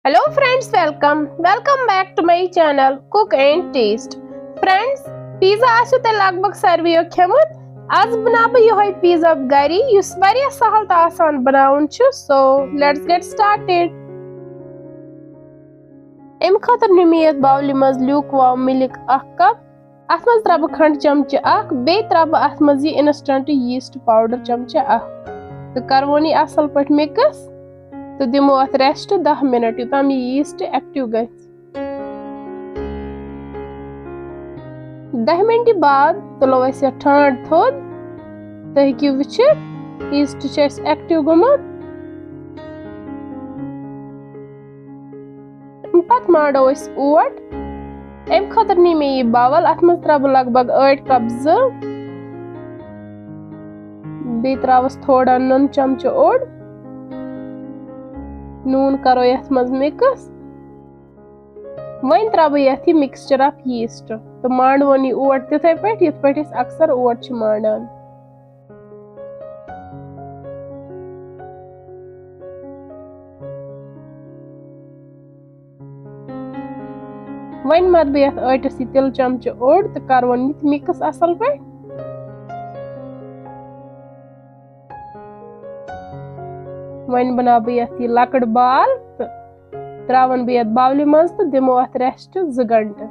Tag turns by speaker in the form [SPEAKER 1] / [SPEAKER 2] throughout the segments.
[SPEAKER 1] Hello friends, welcome back to my channel Cook and Taste. Friends, pizza आसु ते लगभग सर्वियो खेमुत आज बनाबो योय pizza गरी युस वारिया सहल त आसान बनाउन छु so let's get started. M खतर निमियत बाउली मज ल्यूक वा मिल्क 1 कप अथ मज त्रब खंड चमचे 1 बे त्रब अथ मज इंस्टेंट यीस्ट पाउडर चमचे 1 तो करवोनी असल पट मिक्स तो दिमो अथ रेस्ट 10 मिनट युताम यीस्ट एक्टिव गई 10 मिनट बाद तुलो अस ठंड थोद तो हेकियो वुचित यीस्ट छ एक्टिव गमत पत माडो अस ओट एम खतर नी मे ये बावल अथ मज त्रब लगभग 8 कप ज बे त्रावस थोड़ा नून चमचे ओड नून करो यथ मज मिक्स वन त्रब यथ मिक्सचर ऑफ यीस्ट तो मांडवनी ओट तिथे पे यथ पे अक्सर ओट मांडान वन मत बे यथ आटस तिल चमचे ओड तो करवन मिक्स असल पे वन बना बे लकड़ बाल त्रावन बे बावली मज तो दिमो अथ रेस्ट 2 घंटे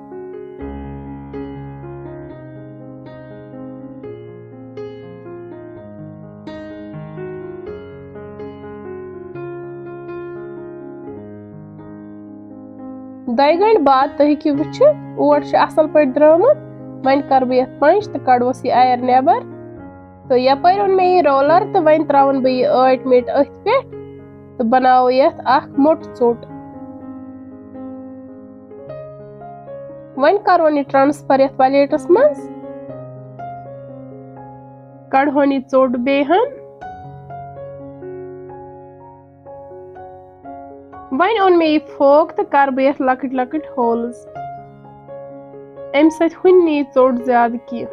[SPEAKER 1] दई घंटे बाद तो हेकियो वुचित ओट छ असल पे द्रामत वन कर बे पंच तो कड़वस ये आयर नेबर तो यपर ओन मे रोलर तो वन त्रावन बे 8 मिनट अथ पे तो बनाओ यथ अख मोट चोट वन करोनी ट्रांसफर यथ प्लेटस मज कड़होनी चोट बेहन वन ओन मे फोक तो कर बे यथ लकट लकट होल्स एम सत हुन्नी चोट ज्यादा की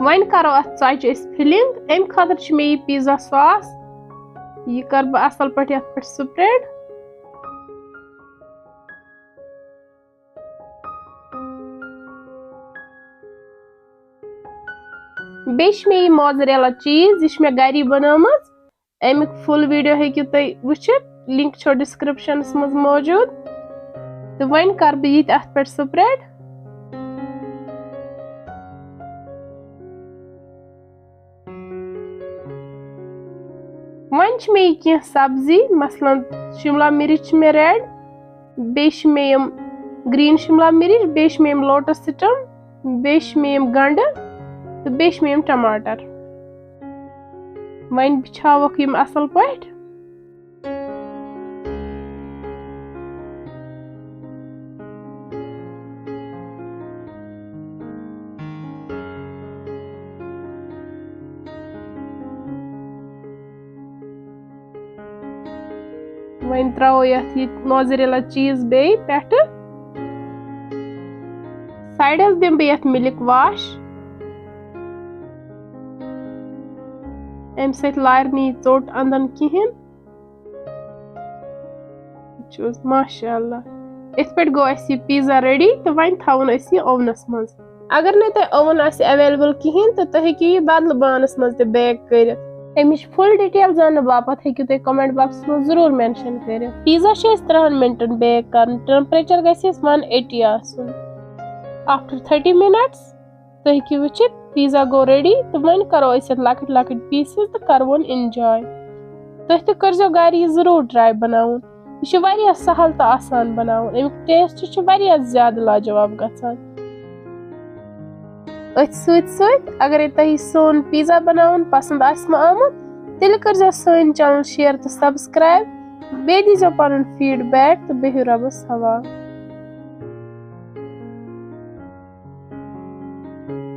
[SPEAKER 1] वन करो अथ चाच फिलिंग एम खतर छ मे पिज्जा सॉस ये कर ब असल पट यथ पे स्प्रेड बेश मे मोज़रेला चीज ये मे गरी बनामत एमिक फुल वीडियो हेकियो तय वुचित लिंक छ डिस्क्रिप्शन मज मौजूद तो वन कर ब ये अथ पे स्प्रेड वन मे कह सब्जी मसलन शिमला मिर्च में रेड बेश में ग्रीन शिमला मिर्च बेश में लोटस स्टेम बेश में गंड तो बेश में टमाटर वन बिछावक यम असल पट वन त्रो यथ मोज़रेला चीज बे पेट साइडस दिम बे यथ मिल्क वाश एम सत लार नी चोट अंदन किहिन चूस माशाअल्लाह इस पे गो अस पिज्जा रेडी तो वन थावन अस ओवनस मज अगर न ते ओवन आसे अवेलेबल किहिन तो तह हेकियो बदल बानस मज ते बेक करित एमिश फुल डिटेल जान बापत हेकियो ते कमेंट बॉक्स में जरूर मेंशन करियो पिज्जा छ 3 मिनटन बेक करन टेंपरेचर गसिस 180 आसन आफ्टर 30 मिनट्स तो हेकियो वुचित पिज्जा गो रेडी तो वन करो अस लकट लकट पीसेस तो करवन एंजॉय तो ते करजो गारी जरूर ट्राई बनाउन ये वारिया सहल तो आसान बनाउन एमिक टेस्ट छ वारिया ज्यादा लाजवाब गसान अगर तह सोन पिज्जा बनाउन पसंद आमत तेल कर सोन चैनल शेयर तो सब्सक्राइब बे दीजो पन फीडबैक तो बेहू रबस हवा।